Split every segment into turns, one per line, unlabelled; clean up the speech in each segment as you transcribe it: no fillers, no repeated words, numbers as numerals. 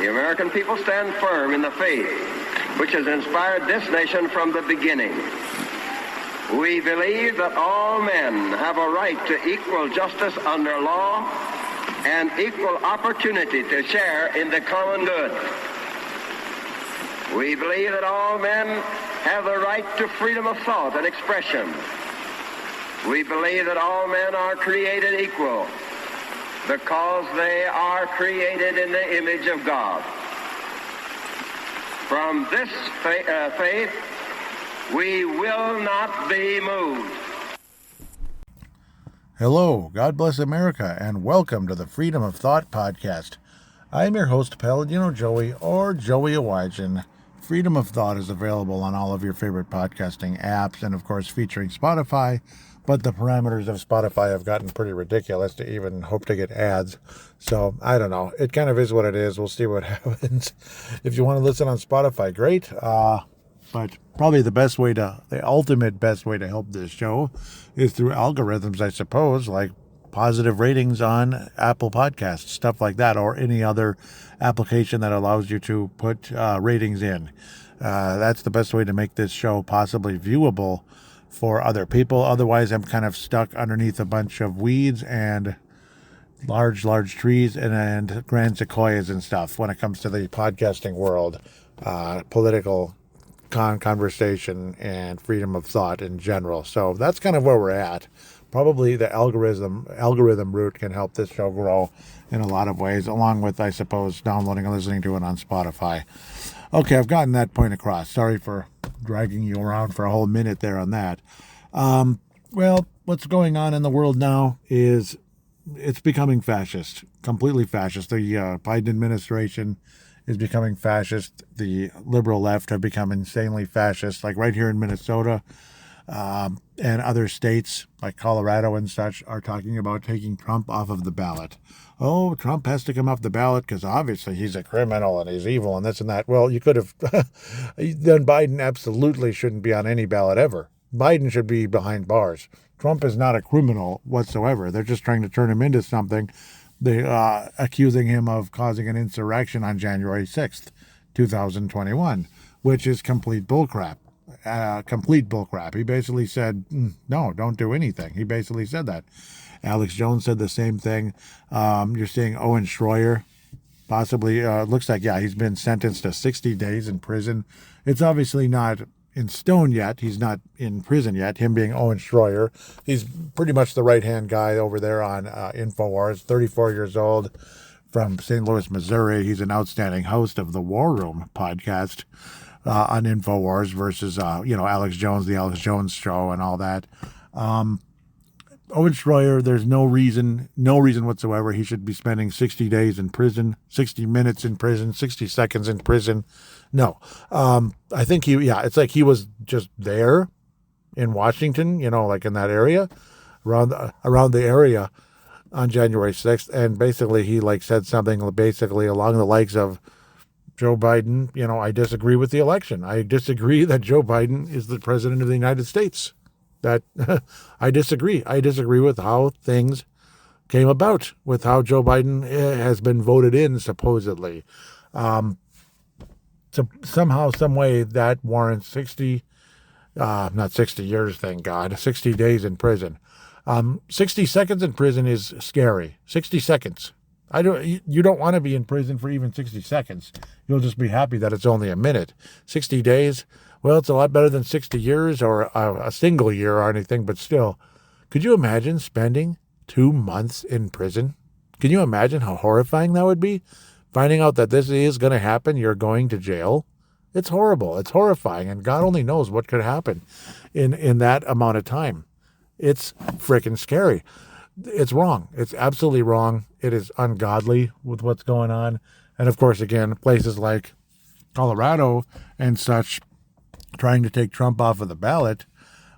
the American people stand firm in the faith which has inspired this nation from the beginning. We believe that all men have a right to equal justice under law and equal opportunity to share in the common good. We believe that all men have the right to freedom of thought and expression. We believe that all men are created equal because they are created in the image of God. From this faith, we will not be moved.
Hello, God bless America, and welcome to the Freedom of Thought podcast. I'm your host, Paladino Joey, or Joey Awajan. Freedom of Thought is available on all of your favorite podcasting apps, and of course featuring Spotify, but the parameters of Spotify have gotten pretty ridiculous to even hope to get ads. So, I don't know. It kind of is what it is. We'll see what happens. If you want to listen on Spotify, great. But probably the ultimate best way to help this show is through algorithms, I suppose, like positive ratings on Apple Podcasts, stuff like that, or any other application that allows you to put ratings in. That's the best way to make this show possibly viewable for other people. Otherwise, I'm kind of stuck underneath a bunch of weeds and large trees and grand sequoias and stuff when it comes to the podcasting world, political conversation and freedom of thought in general. So that's kind of where we're at. Probably the algorithm route can help this show grow in a lot of ways, along with, I suppose, downloading and listening to it on Spotify. Okay, I've gotten that point across. Sorry for dragging you around for a whole minute there on that. Well, what's going on in the world now is it's becoming fascist, completely fascist. The Biden administration is becoming fascist. The liberal left have become insanely fascist, like right here in Minnesota, and other states like Colorado and such are talking about taking Trump off of the ballot. Oh, Trump has to come off the ballot because obviously he's a criminal and he's evil and this and that. Well, you could have, then Biden absolutely shouldn't be on any ballot ever. Biden should be behind bars. Trump is not a criminal whatsoever. They're just trying to turn him into something. They accusing him of causing an insurrection on January 6th, 2021, which is complete bullcrap. Complete bullcrap. He basically said, no, don't do anything. He basically said that. Alex Jones said the same thing. You're seeing Owen Schroyer, possibly, looks like, he's been sentenced to 60 days in prison. It's obviously not in stone yet. He's not in prison yet, him being Owen Schroyer. He's pretty much the right-hand guy over there on Infowars, 34 years old, from St. Louis, Missouri. He's an outstanding host of the War Room podcast on Infowars versus, Alex Jones, the Alex Jones Show and all that. Owen Schroyer, there's no reason whatsoever he should be spending 60 days in prison, 60 minutes in prison, 60 seconds in prison. No. I think it's like he was just there in Washington, like in that area, around the area on January 6th. And basically he said something basically along the likes of, Joe Biden, I disagree with the election. I disagree that Joe Biden is the president of the United States. That I disagree. I disagree with how things came about, with how Joe Biden has been voted in, supposedly. So somehow, some way, that warrants not 60 years, thank God, 60 days in prison. 60 seconds in prison is scary. 60 seconds. You don't want to be in prison for even 60 seconds. You'll just be happy that it's only a minute. 60 days, well, it's a lot better than 60 years or a single year or anything, but still. Could you imagine spending 2 months in prison? Can you imagine how horrifying that would be? Finding out that this is going to happen, you're going to jail. It's horrible. It's horrifying, and God only knows what could happen in that amount of time. It's freaking scary. It's wrong. It's absolutely wrong. It is ungodly with what's going on. And of course, again, places like Colorado and such trying to take Trump off of the ballot.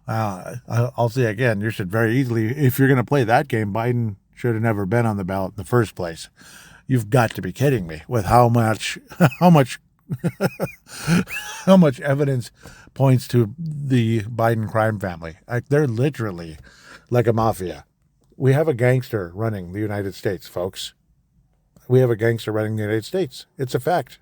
I'll say again, you should very easily, if you're going to play that game, Biden should have never been on the ballot in the first place. You've got to be kidding me with how much evidence points to the Biden crime family. They're literally like a mafia. We have a gangster running the United States, folks. we have a gangster running the United States. It's a fact.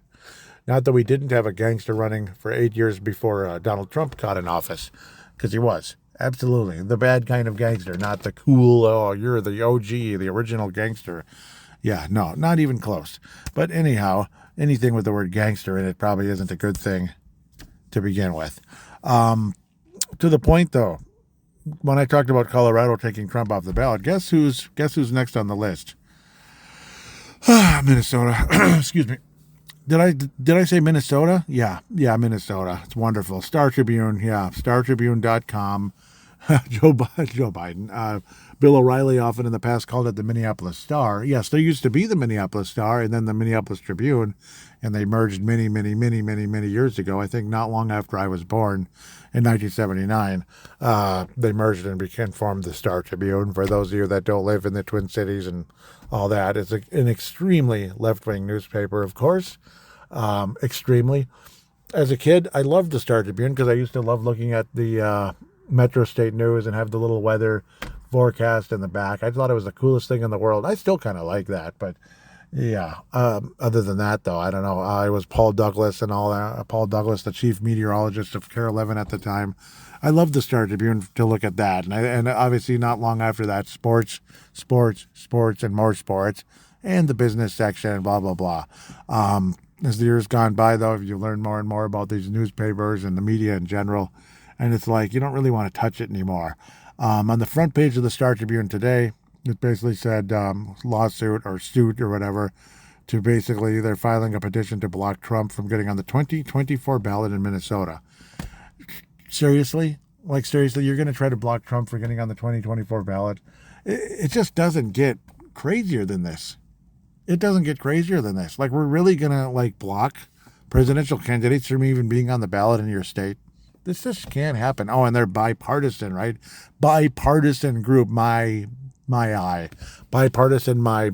Not that we didn't have a gangster running for 8 years before Donald Trump got in office, because he was. Absolutely. The bad kind of gangster, not the cool, oh, you're the OG, the original gangster. Yeah, no, not even close. But anyhow, anything with the word gangster in it probably isn't a good thing to begin with. To the point, though, when I talked about Colorado taking Trump off the ballot, guess who's next on the list? Minnesota. Excuse me. Did I say Minnesota? Yeah, Minnesota. It's wonderful. Star Tribune, yeah, startribune.com. Joe Biden. Bill O'Reilly often in the past called it the Minneapolis Star. Yes, there used to be the Minneapolis Star and then the Minneapolis Tribune, and they merged many years ago. I think not long after I was born in 1979. They merged and formed the Star Tribune. For those of you that don't live in the Twin Cities and all that, it's an extremely left-wing newspaper, of course. Extremely. As a kid, I loved the Star Tribune because I used to love looking at the Metro State News and have the little weather forecast in the back. I thought it was the coolest thing in the world. I still kind of like that, but yeah. Other than that, though, I don't know. I was Paul Douglas and all that. Paul Douglas, the chief meteorologist of Care 11 at the time. I loved the Star Tribune to look at that, and obviously not long after that, sports, and more sports, and the business section, blah blah blah. As the years gone by, though, you learn more and more about these newspapers and the media in general. And it's like, you don't really want to touch it anymore. On the front page of the Star Tribune today, it basically said lawsuit or suit or whatever to basically they're filing a petition to block Trump from getting on the 2024 ballot in Minnesota. Seriously? Like, seriously, you're going to try to block Trump for getting on the 2024 ballot? It just doesn't get crazier than this. It doesn't get crazier than this. Like, we're really going to, like, block presidential candidates from even being on the ballot in your state? This just can't happen. Oh, and they're bipartisan, right? Bipartisan group, my eye. Bipartisan, my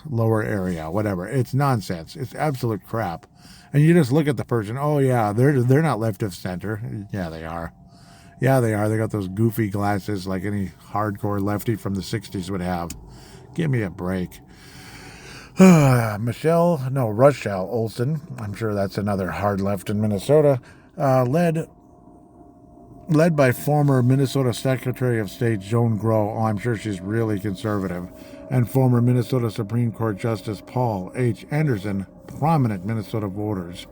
lower area, whatever. It's nonsense. It's absolute crap. And you just look at the person. Oh, yeah, they're not left of center. Yeah, they are. Yeah, they are. They got those goofy glasses like any hardcore lefty from the 60s would have. Give me a break. Rochelle Olson, I'm sure that's another hard left in Minnesota, led by former Minnesota Secretary of State Joan Grow. Oh, I'm sure she's really conservative. And former Minnesota Supreme Court Justice Paul H. Anderson, prominent Minnesota voters,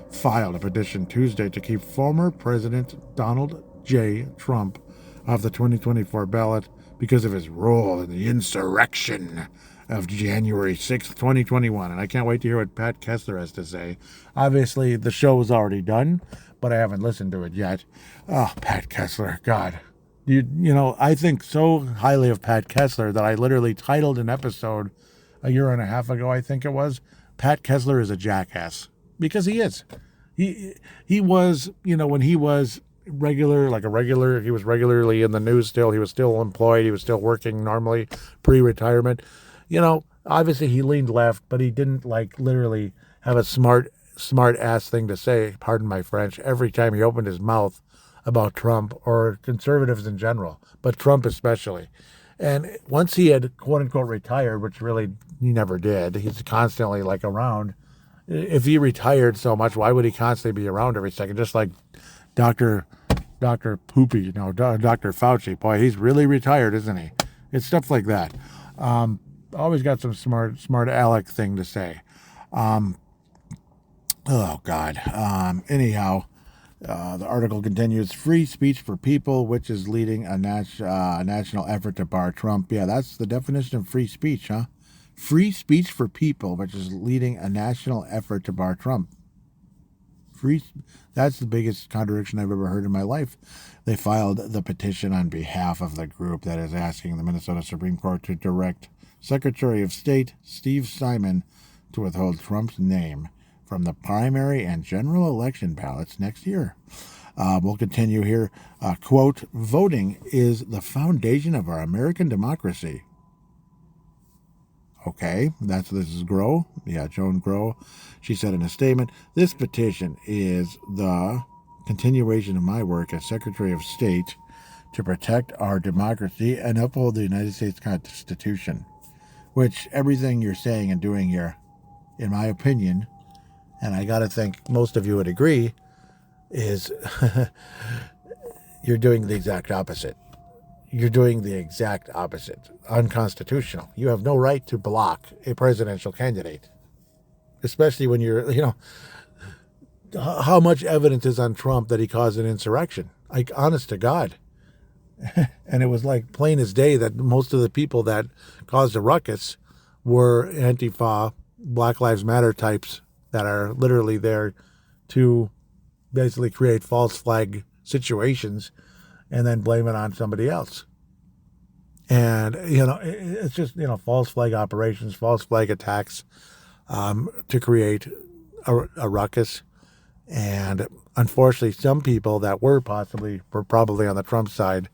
filed a petition Tuesday to keep former President Donald J. Trump off the 2024 ballot because of his role in the insurrection of January 6th, 2021. And I can't wait to hear what Pat Kessler has to say. Obviously, the show is already done, but I haven't listened to it yet. Oh, Pat Kessler, God. You know, I think so highly of Pat Kessler that I literally titled an episode a year and a half ago, I think it was, Pat Kessler is a jackass. Because he is. He was, when he was he was regularly in the news still. He was still employed. He was still working normally pre-retirement. Obviously he leaned left, but he didn't literally have a smart ass thing to say, pardon my French, every time he opened his mouth about Trump or conservatives in general, but Trump especially. And once he had quote unquote retired, which really he never did, he's constantly around. If he retired so much, why would he constantly be around every second? Just like Dr. Poopy, Dr. Fauci. Boy, he's really retired, isn't he? It's stuff like that. Always got some smart aleck thing to say. Oh, God. Anyhow, the article continues, free speech for people, which is leading a national effort to bar Trump. Yeah, that's the definition of free speech, huh? Free speech for people, which is leading a national effort to bar Trump. That's the biggest contradiction I've ever heard in my life. They filed the petition on behalf of the group that is asking the Minnesota Supreme Court to direct Secretary of State Steve Simon to withhold Trump's name from the primary and general election ballots next year. We'll continue here. Quote, voting is the foundation of our American democracy. Okay, this is Grow. Yeah, Joan Grow. She said in a statement, this petition is the continuation of my work as Secretary of State to protect our democracy and uphold the United States Constitution. which everything you're saying and doing here, in my opinion, and I got to think most of you would agree, is you're doing the exact opposite. You're doing the exact opposite. Unconstitutional. You have no right to block a presidential candidate, especially when you're, how much evidence is on Trump that he caused an insurrection? Like, honest to God. And it was like plain as day that most of the people that caused a ruckus were Antifa, Black Lives Matter types that are literally there to basically create false flag situations and then blame it on somebody else. And, it's just, false flag operations, false flag attacks to create a ruckus. And unfortunately, some people that were probably on the Trump side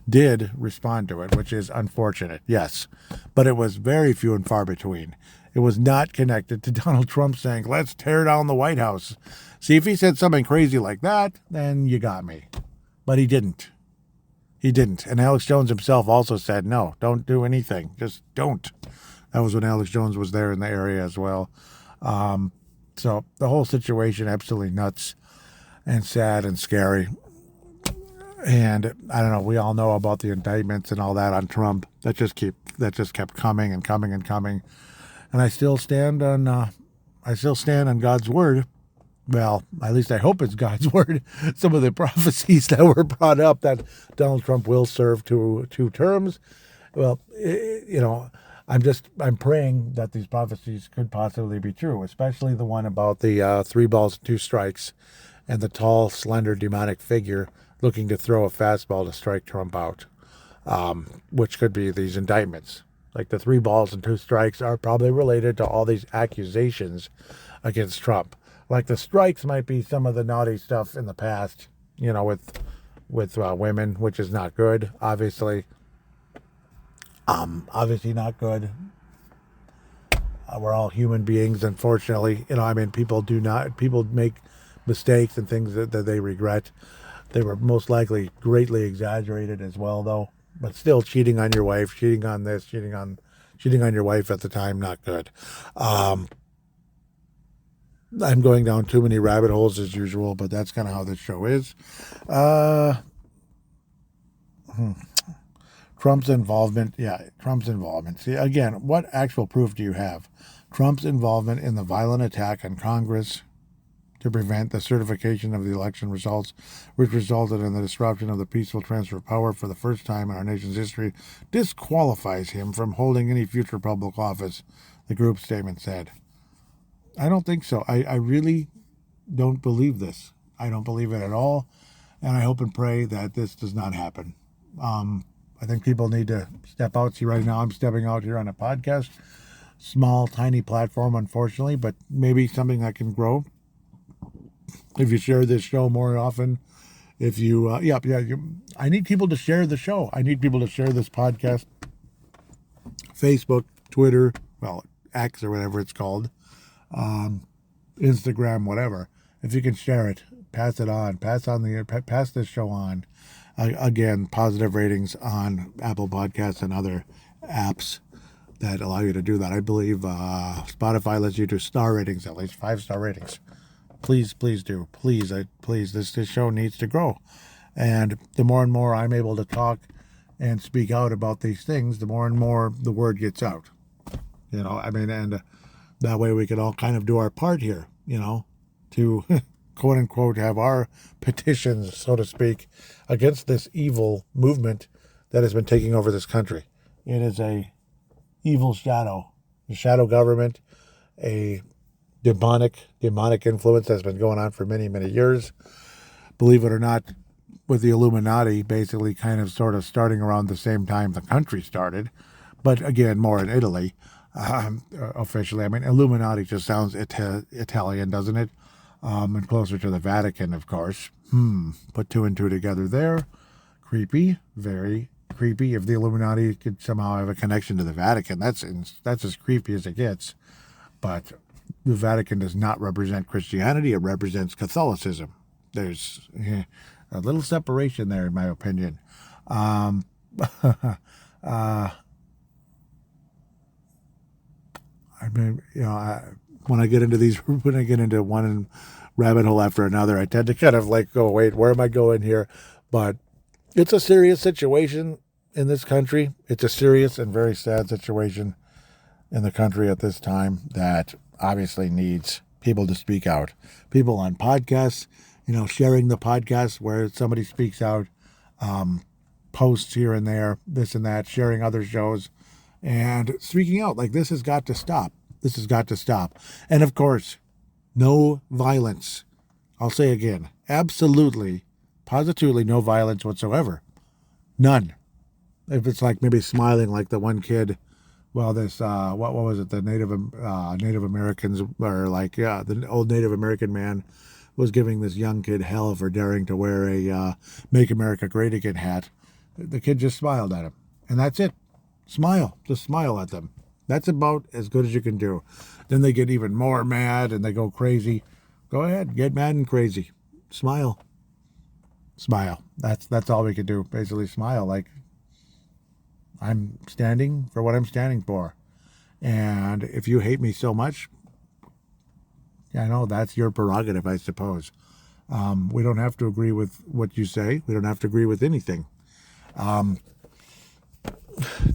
did respond to it, which is unfortunate, yes. But it was very few and far between. It was not connected to Donald Trump saying, let's tear down the White House. See, if he said something crazy like that, then you got me. But he didn't. He didn't. And Alex Jones himself also said, no, don't do anything. Just don't. That was when Alex Jones was there in the area as well. So the whole situation, absolutely nuts and sad and scary. And I don't know, we all know about the indictments and all that on Trump. That just kept coming and coming and coming. And I still stand on God's word. Well, at least I hope it's God's word. Some of the prophecies that were brought up that Donald Trump will serve two terms. Well, I'm praying that these prophecies could possibly be true, especially the one about the 3 balls, 2 strikes, and the tall, slender, demonic figure looking to throw a fastball to strike Trump out, which could be these indictments. Like the 3 balls and 2 strikes are probably related to all these accusations against Trump. Like the strikes might be some of the naughty stuff in the past, with women, which is not good, obviously. Obviously not good. We're all human beings, unfortunately. People make mistakes and things that they regret. They were most likely greatly exaggerated as well, though. But still, cheating on your wife, cheating on your wife at the time, not good. I'm going down too many rabbit holes as usual, but that's kind of how this show is. Trump's involvement. Yeah, Trump's involvement. See, again, what actual proof do you have? Trump's involvement in the violent attack on Congress to prevent the certification of the election results, which resulted in the disruption of the peaceful transfer of power for the first time in our nation's history, disqualifies him from holding any future public office, the group's statement said. I don't think so. I really don't believe this. I don't believe it at all. And I hope and pray that this does not happen. I think people need to step out. See, right now I'm stepping out here on a podcast. Small, tiny platform, unfortunately, but maybe something that can grow. If you share this show more often, if you, I need people to share the show. I need people to share this podcast. Facebook, Twitter, X or whatever it's called. Instagram, whatever. If you can share it, pass it on, pass this show on. Again, positive ratings on Apple Podcasts and other apps that allow you to do that. I believe Spotify lets you do star ratings, at least 5-star ratings. Please do. Please. This show needs to grow. And the more and more I'm able to talk and speak out about these things, the more and more the word gets out. And that way we could all kind of do our part here, to quote unquote have our petitions, so to speak, against this evil movement that has been taking over this country. It is a evil shadow, a shadow government, a demonic influence that's been going on for many, many years. Believe it or not, with the Illuminati basically kind of sort of starting around the same time the country started, but again, more in Italy. Officially, Illuminati just sounds Italian, doesn't it? And closer to the Vatican, of course. Put 2 and 2 together there. Creepy, very creepy. If the Illuminati could somehow have a connection to the Vatican, that's as creepy as it gets. But the Vatican does not represent Christianity; it represents Catholicism. There's a little separation there, in my opinion. I mean, when I get into one rabbit hole after another, I tend to kind of like go, wait, where am I going here? But it's a serious situation in this country. It's a serious and very sad situation in the country at this time that obviously needs people to speak out. People on podcasts, sharing the podcast where somebody speaks out, posts here and there, this and that, sharing other shows, and speaking out. Like, this has got to stop. This has got to stop. And of course, no violence. I'll say again, absolutely, positively no violence whatsoever. None. If it's like maybe smiling like the one kid, well, this, what was it? The Native Americans, or like, the old Native American man was giving this young kid hell for daring to wear a Make America Great Again hat. The kid just smiled at him. And that's it. Smile. Just smile at them. That's about as good as you can do. Then they get even more mad and they go crazy. Go ahead. Get mad and crazy. Smile. Smile. That's all we can do. Basically smile. Like, I'm standing for what I'm standing for. And if you hate me so much, I know that's your prerogative, I suppose. We don't have to agree with what you say. We don't have to agree with anything.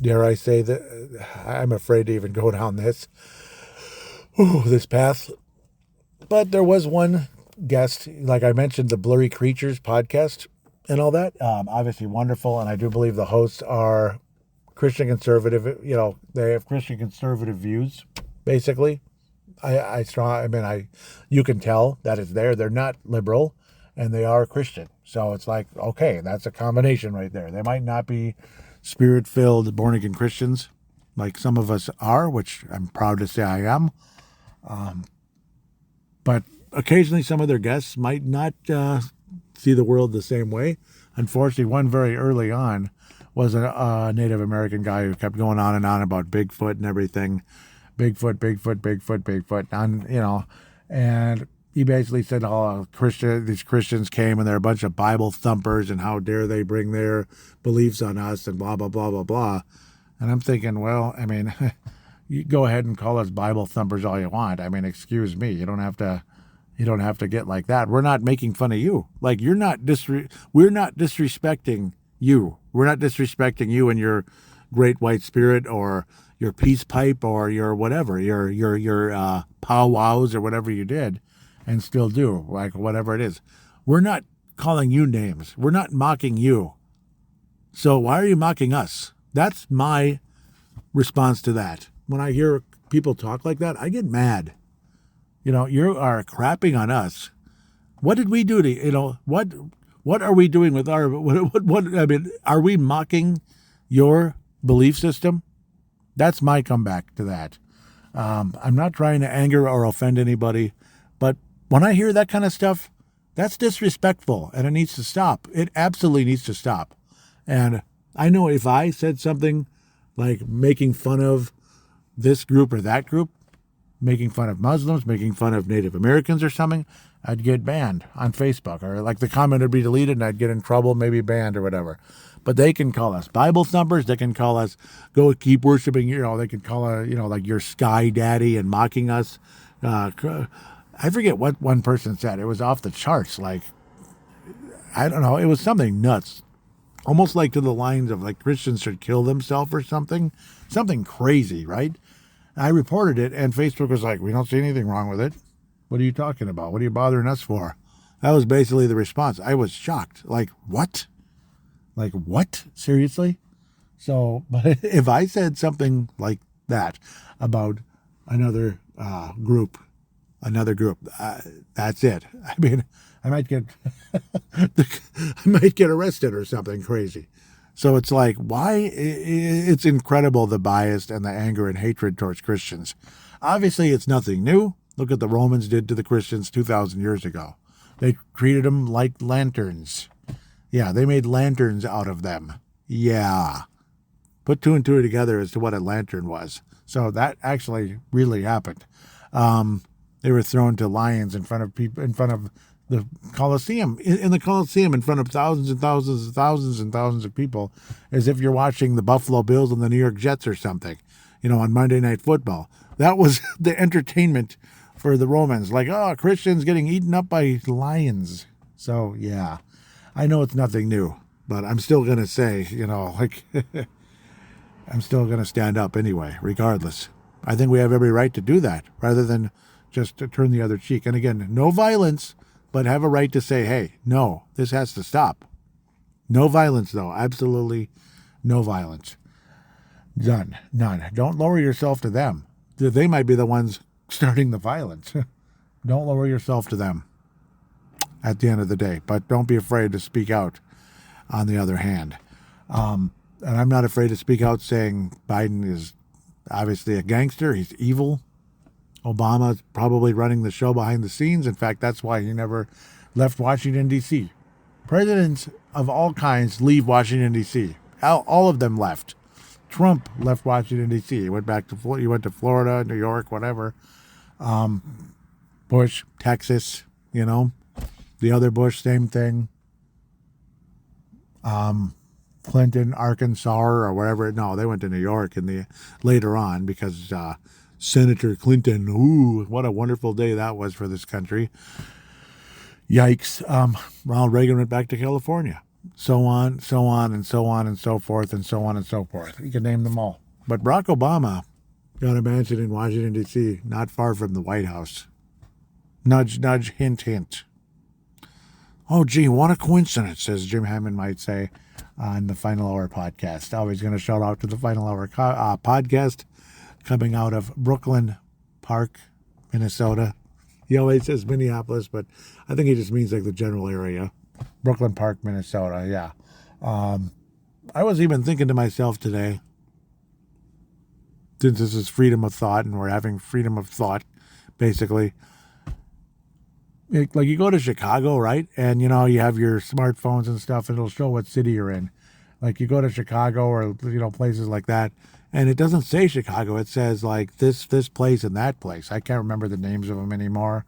Dare I say that I'm afraid to even go down this path. But there was one guest, like I mentioned, the Blurry Creatures podcast and all that. Obviously wonderful, and I do believe the hosts are Christian conservative. They have Christian conservative views, basically. You can tell that it's there. They're not liberal, and they are Christian. So it's like, okay, that's a combination right there. They might not be Spirit-filled, born-again Christians like some of us are, which I'm proud to say I am. But occasionally some of their guests might not see the world the same way. Unfortunately, one very early on was a Native American guy who kept going on and on about Bigfoot and everything. Bigfoot, and he basically said, these Christians came and they're a bunch of Bible thumpers and how dare they bring their beliefs on us and blah, blah, blah, blah, blah. And I'm thinking, well, I mean, you go ahead and call us Bible thumpers all you want. I mean, excuse me, you don't have to get like that. We're not making fun of you. Like, we're not disrespecting you. We're not disrespecting you and your great white spirit or your peace pipe or your whatever, your powwows or whatever you did and still do, like whatever it is. We're not calling you names. We're not mocking you. So why are you mocking us? That's my response to that. When I hear people talk like that, I get mad. You are crapping on us. What did we do to, what are we doing with our, are we mocking your belief system? That's my comeback to that. I'm not trying to anger or offend anybody, but when I hear that kind of stuff, that's disrespectful and it needs to stop. It absolutely needs to stop. And I know if I said something like making fun of this group or that group, making fun of Muslims, making fun of Native Americans or something, I'd get banned on Facebook, or like the comment would be deleted and I'd get in trouble, maybe banned or whatever. But they can call us Bible thumpers. They can call us, go keep worshiping, they can call us, like your sky daddy and mocking us. I forget what one person said. It was off the charts. Like, I don't know. It was something nuts. Almost like to the lines of like Christians should kill themselves or something. Something crazy, right? I reported it and Facebook was like, we don't see anything wrong with it. What are you talking about? What are you bothering us for? That was basically the response. I was shocked. Like, what? Like, what? Seriously? So, but if I said something like that about another group, that's it. I mean, I might get arrested or something crazy. So it's like, why? It's incredible, the bias and the anger and hatred towards Christians. Obviously, it's nothing new. Look what the Romans did to the Christians 2,000 years ago. They treated them like lanterns. Yeah, they made lanterns out of them. Yeah. Put two and two together as to what a lantern was. So that actually really happened. They were thrown to lions in front of people, in front of the Colosseum, in the Colosseum, in front of thousands and thousands and thousands and thousands of people, as if you're watching the Buffalo Bills and the New York Jets or something, on Monday Night Football. That was the entertainment for the Romans. Like, oh, Christians getting eaten up by lions. So, yeah, I know it's nothing new, but I'm still going to say, like, I'm still going to stand up anyway, regardless. I think we have every right to do that rather than just to turn the other cheek. And again, no violence, but have a right to say, hey, no, this has to stop. No violence, though. Absolutely no violence. None. Don't lower yourself to them. They might be the ones starting the violence. Don't lower yourself to them at the end of the day. But don't be afraid to speak out on the other hand. And I'm not afraid to speak out saying Biden is obviously a gangster. He's evil. Obama is probably running the show behind the scenes. In fact, that's why he never left Washington, D.C. Presidents of all kinds leave Washington, D.C. All of them left. Trump left Washington, D.C. He went to Florida, New York, whatever. Bush, Texas, The other Bush, same thing. Clinton, Arkansas, or wherever. No, they went to New York later on because Senator Clinton, ooh, what a wonderful day that was for this country. Yikes. Ronald Reagan went back to California. So on, and so on, and so forth, and so on and so forth. You can name them all. But Barack Obama got a mansion in Washington, D.C., not far from the White House. Nudge, nudge, hint, hint. Oh, gee, what a coincidence, as Jim Hammond might say on the Final Hour podcast. Always going to shout out to the Final Hour podcast coming out of Brooklyn Park, Minnesota. He always says Minneapolis, but I think he just means like the general area. Brooklyn Park, Minnesota, yeah. I was even thinking to myself today, since this is freedom of thought and we're having freedom of thought, basically, like you go to Chicago, right? And, you have your smartphones and stuff, and it'll show what city you're in. Like you go to Chicago or, places like that, and it doesn't say Chicago. It says like this place and that place. I can't remember the names of them anymore.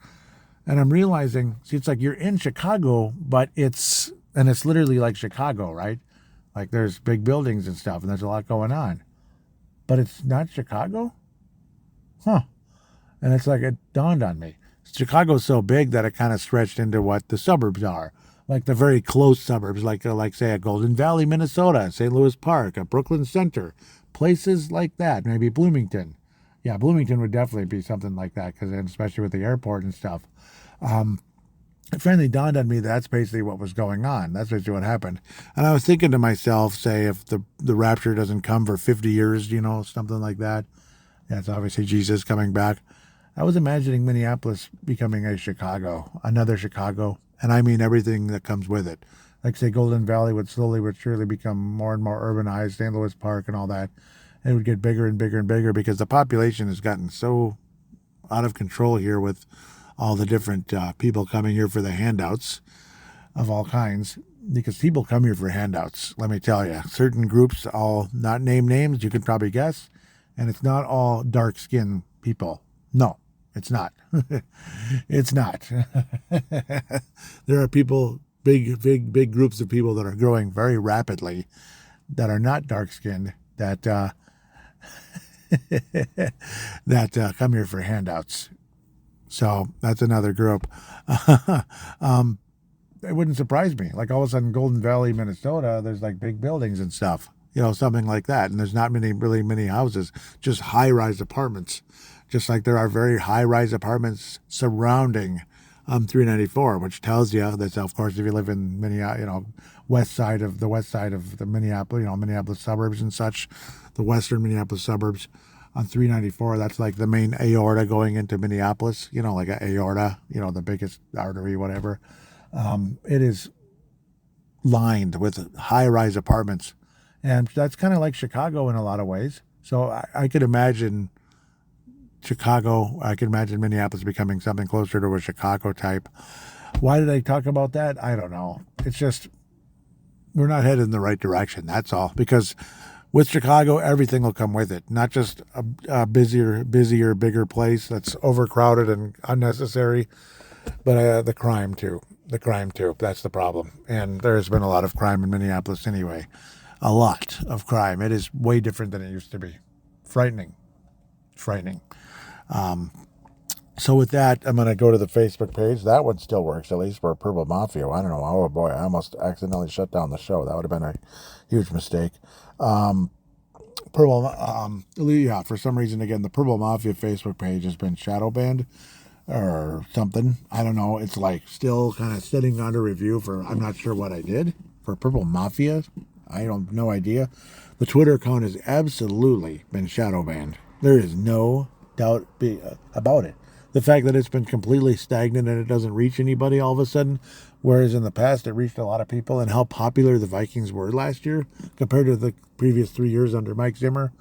And I'm realizing, it's like you're in Chicago, but it's literally like Chicago, right? Like there's big buildings and stuff, and there's a lot going on. But it's not Chicago? Huh. And it's like, it dawned on me. Chicago's so big that it kind of stretched into what the suburbs are. Like the very close suburbs, like say, a Golden Valley, Minnesota, St. Louis Park, a Brooklyn Center, places like that, maybe Bloomington. Yeah, Bloomington would definitely be something like that, because especially with the airport and stuff. It finally dawned on me that's basically what was going on. That's basically what happened. And I was thinking to myself, say, if the rapture doesn't come for 50 years, something like that. That's obviously Jesus coming back. I was imagining Minneapolis becoming another Chicago. And I mean everything that comes with it. Like, say, Golden Valley would slowly but surely become more and more urbanized, St. Louis Park and all that. It would get bigger and bigger and bigger because the population has gotten so out of control here with all the different people coming here for the handouts of all kinds. Because people come here for handouts, let me tell you. Certain groups, I'll not name names, you can probably guess. And it's not all dark-skinned people. No, it's not. It's not. There are people, big groups of people that are growing very rapidly that are not dark-skinned, that that come here for handouts. So that's another group. It wouldn't surprise me. Like all of a sudden, Golden Valley, Minnesota, there's like big buildings and stuff, something like that. And there's not really many houses, just high-rise apartments. Just like there are very high-rise apartments surrounding 394, which tells you that, of course, if you live in Minneapolis, west side of the Minneapolis, Minneapolis suburbs and such, the western Minneapolis suburbs on 394, that's like the main aorta going into Minneapolis, like an aorta, the biggest artery, whatever. It is lined with high-rise apartments. And that's kind of like Chicago in a lot of ways. So I could imagine Chicago, I can imagine Minneapolis becoming something closer to a Chicago type. Why did I talk about that? I don't know. It's just, we're not headed in the right direction. That's all. Because with Chicago, everything will come with it. Not just a busier, bigger place that's overcrowded and unnecessary, but the crime too. That's the problem. And there's been a lot of crime in Minneapolis anyway. A lot of crime. It is way different than it used to be. Frightening. So with that, I'm going to go to the Facebook page. That one still works, at least for Purple Mafia. I don't know. Oh, boy, I almost accidentally shut down the show. That would have been a huge mistake. For some reason, again, the Purple Mafia Facebook page has been shadow banned or something. I don't know. It's like still kind of sitting under review for, I'm not sure what I did for Purple Mafia. I don't, no idea. The Twitter account has absolutely been shadow banned. There is no doubt about it. The fact that it's been completely stagnant and it doesn't reach anybody all of a sudden, whereas in the past it reached a lot of people, and how popular the Vikings were last year compared to the previous 3 years under Mike Zimmer,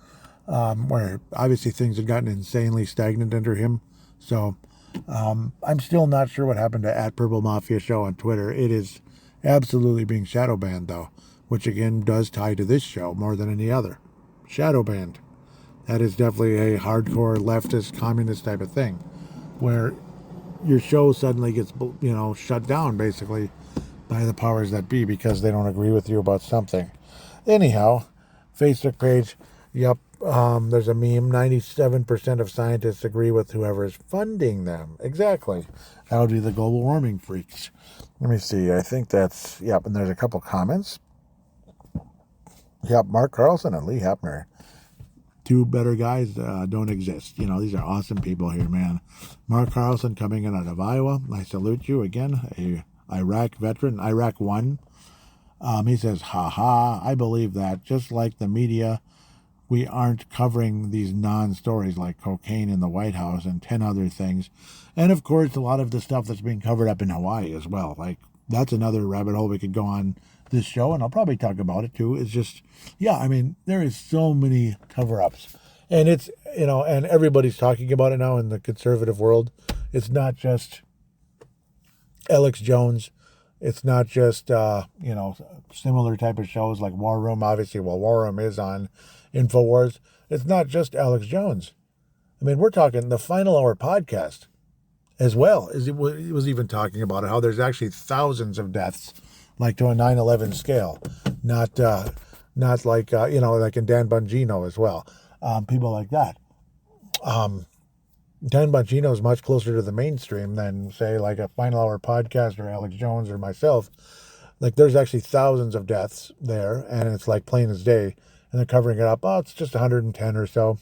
where obviously things had gotten insanely stagnant under him. So I'm still not sure what happened to @Purple Show on Twitter. It is absolutely being shadow banned, though, which again does tie to this show more than any other. Shadow banned. That is definitely a hardcore leftist communist type of thing, where your show suddenly gets, shut down basically by the powers that be because they don't agree with you about something. Anyhow, Facebook page, yep, there's a meme, 97% of scientists agree with whoever is funding them. Exactly. That would be the global warming freaks. Let me see, I think that's, yep, and there's a couple comments. Yep, Mark Carlson and Lee Hepner. Two better guys don't exist. These are awesome people here, man. Mark Carlson coming in out of Iowa. I salute you again. A Iraq veteran. Iraq won. He says, I believe that. Just like the media, we aren't covering these non-stories like cocaine in the White House and 10 other things. And, of course, a lot of the stuff that's being covered up in Hawaii as well. Like, that's another rabbit hole we could go on this show, and I'll probably talk about it too. It's just, there is so many cover-ups, and it's, and everybody's talking about it now in the conservative world. It's not just Alex Jones. It's not just, similar type of shows like War Room, obviously. Well, War Room is on Infowars. It's not just Alex Jones. I mean, we're talking the Final Hour podcast as well. It was even talking about it, how there's actually thousands of deaths, like to a 9/11 scale, not like, like in Dan Bongino as well. People like that. Dan Bongino is much closer to the mainstream than, say, like a Final Hour podcast or Alex Jones or myself. Like, there's actually thousands of deaths there, and it's like plain as day, and they're covering it up. Oh, it's just 110 or so.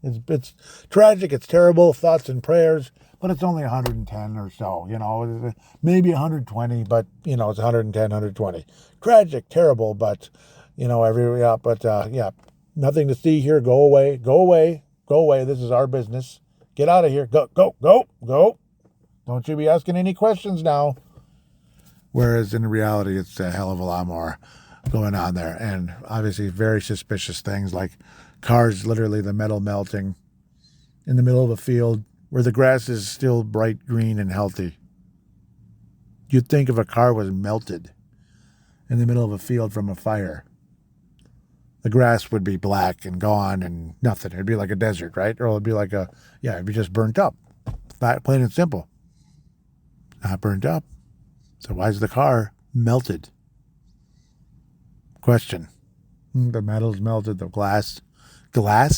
It's tragic, it's terrible, thoughts and prayers, but it's only 110 or so, maybe 120, but, it's 110, 120. Tragic, terrible, but, nothing to see here. Go away, go away, go away. This is our business. Get out of here. Go, go, go, go. Don't you be asking any questions now. Whereas in reality, it's a hell of a lot more going on there. And obviously very suspicious things like cars, literally the metal melting in the middle of a field where the grass is still bright green and healthy. You'd think if a car was melted in the middle of a field from a fire, the grass would be black and gone and nothing. It'd be like a desert, right? Or it'd be like it'd be just burnt up. Plain and simple. Not burnt up. So why is the car melted? Question. The metal's melted, the glass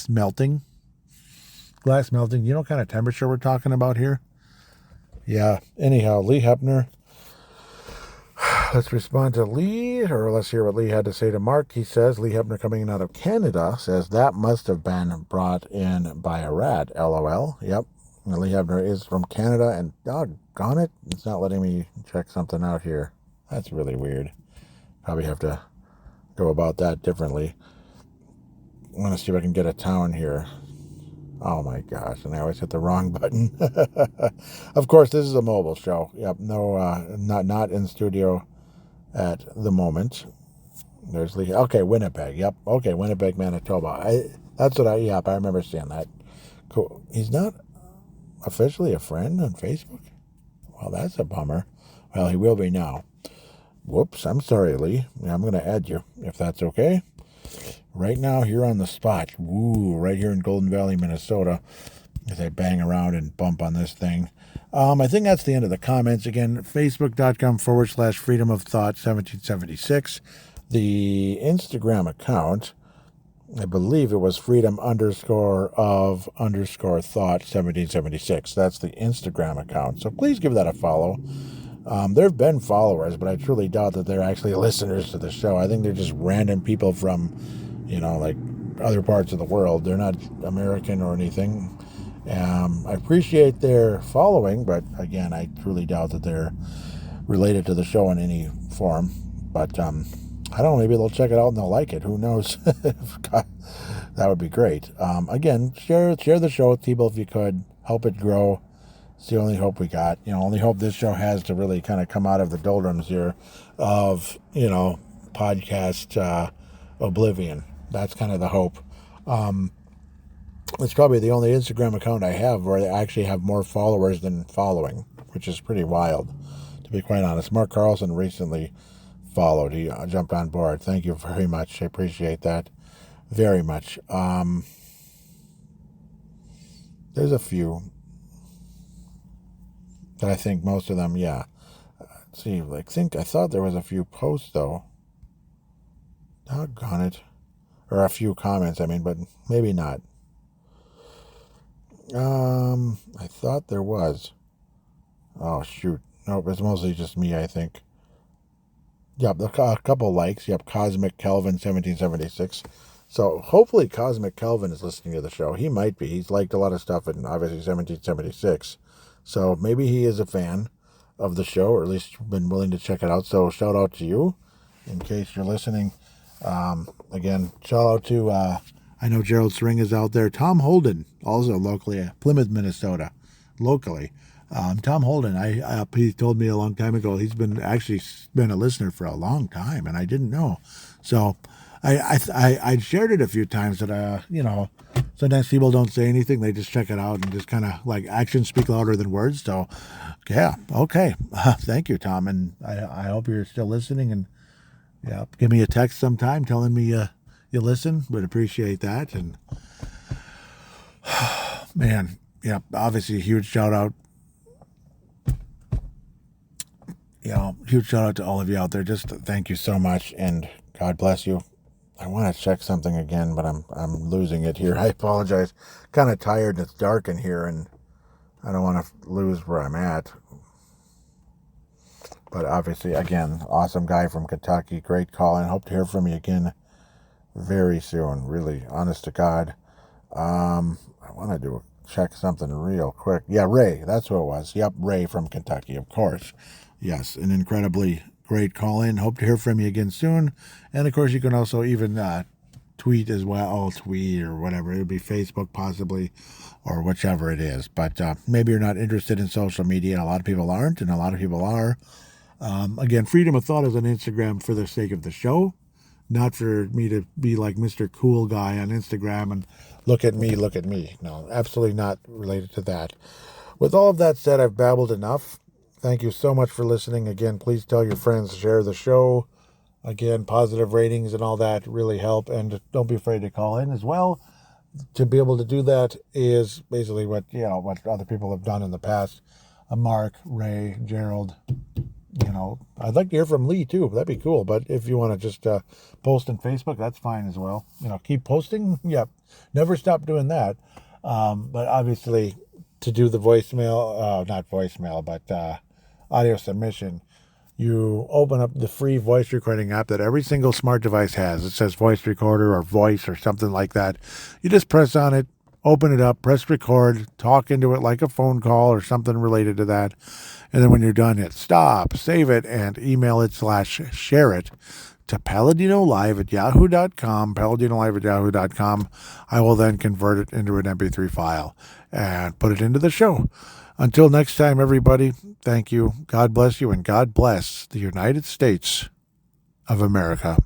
melting. Glass melting. You know what kind of temperature we're talking about here? Yeah. Anyhow, Lee Hepner. Let's respond to Lee, or let's hear what Lee had to say to Mark. He says, Lee Hepner coming in out of Canada says, that must have been brought in by a rat, LOL. Yep. And Lee Hepner is from Canada, and doggone it, it's not letting me check something out here. That's really weird. Probably have to go about that differently. I want to see if I can get a town here. Oh my gosh, and I always hit the wrong button. Of course, this is a mobile show. Yep, no, not in studio at the moment. There's Lee. Okay, Winnipeg. Yep. Okay, Winnipeg, Manitoba. I remember seeing that. Cool. He's not officially a friend on Facebook? Well, that's a bummer. Well, he will be now. Whoops, I'm sorry, Lee. I'm going to add you, if that's okay. Right now, here on the spot. Woo, right here in Golden Valley, Minnesota, as I bang around and bump on this thing. I think that's the end of the comments. Again, facebook.com/freedom of thought 1776. The Instagram account I believe it was freedom_of_thought 1776. That's the Instagram account. So please give that a follow. There have been followers, but I truly doubt that they're actually listeners to the show. I think they're just random people from, like other parts of the world. They're not American or anything. I appreciate their following, but again, I truly doubt that they're related to the show in any form. But I don't know, maybe they'll check it out and they'll like it. Who knows? God, that would be great. Again, share the show with people if you could. Help it grow. It's the only hope we got. Only hope this show has to really kind of come out of the doldrums here of, podcast oblivion. That's kind of the hope. It's probably the only Instagram account I have where I actually have more followers than following, which is pretty wild, to be quite honest. Mark Carlson recently followed. He jumped on board. Thank you very much. I appreciate that very much. There's a few that I think most of them, yeah. Let's see, I thought there was a few posts, though. Doggone it. Or a few comments, but maybe not. I thought there was. Oh, shoot. Nope, it's mostly just me, I think. Yep, a couple likes. Yep, Cosmic Kelvin 1776. So hopefully Cosmic Kelvin is listening to the show. He might be. He's liked a lot of stuff in obviously 1776. So maybe he is a fan of the show, or at least been willing to check it out. So shout out to you in case you're listening. Again, shout out to, I know Gerald String is out there. Tom Holden, also locally, Plymouth, Minnesota, locally. Tom Holden, he told me a long time ago, he's been a listener for a long time, and I didn't know. So I shared it a few times that, sometimes people don't say anything. They just check it out and just kind of like actions speak louder than words. So, yeah, okay. Thank you, Tom. And I hope you're still listening, and yeah, give me a text sometime telling me you listen. Would appreciate that. And man, yeah, obviously a huge shout out. Huge shout out to all of you out there. Just thank you so much, and God bless you. I want to check something again, but I'm losing it here. I apologize. Kind of tired, and it's dark in here, and I don't want to lose where I'm at. But obviously, again, awesome guy from Kentucky. Great call, and hope to hear from you again very soon. Really, honest to God. I want to check something real quick. Yeah, Ray, that's who it was. Yep, Ray from Kentucky, of course. Yes, an incredibly great call in. Hope to hear from you again soon. And of course, you can also even tweet as well. Oh, tweet or whatever. It would be Facebook possibly, or whichever it is. But maybe you're not interested in social media. A lot of people aren't, and a lot of people are. Again, Freedom of Thought is on Instagram for the sake of the show, not for me to be like Mr. Cool Guy on Instagram and look at me. No, absolutely not related to that. With all of that said, I've babbled enough. Thank you so much for listening. Again, please tell your friends, share the show. Again, positive ratings and all that really help. And don't be afraid to call in as well. To be able to do that is basically what other people have done in the past. Mark, Ray, Gerald. I'd like to hear from Lee too. That'd be cool. But if you want to just post on Facebook, that's fine as well. Keep posting. Yep. Never stop doing that. But obviously, to do the voicemail, not voicemail, but audio submission, you open up the free voice recording app that every single smart device has. It says voice recorder or voice or something like that. You just press on it, open it up, press record, talk into it like a phone call or something related to that. And then when you're done, hit stop, save it, and email it / share it to paladinolive@yahoo.com, paladinolive@yahoo.com. I will then convert it into an MP3 file and put it into the show. Until next time, everybody, thank you. God bless you, and God bless the United States of America.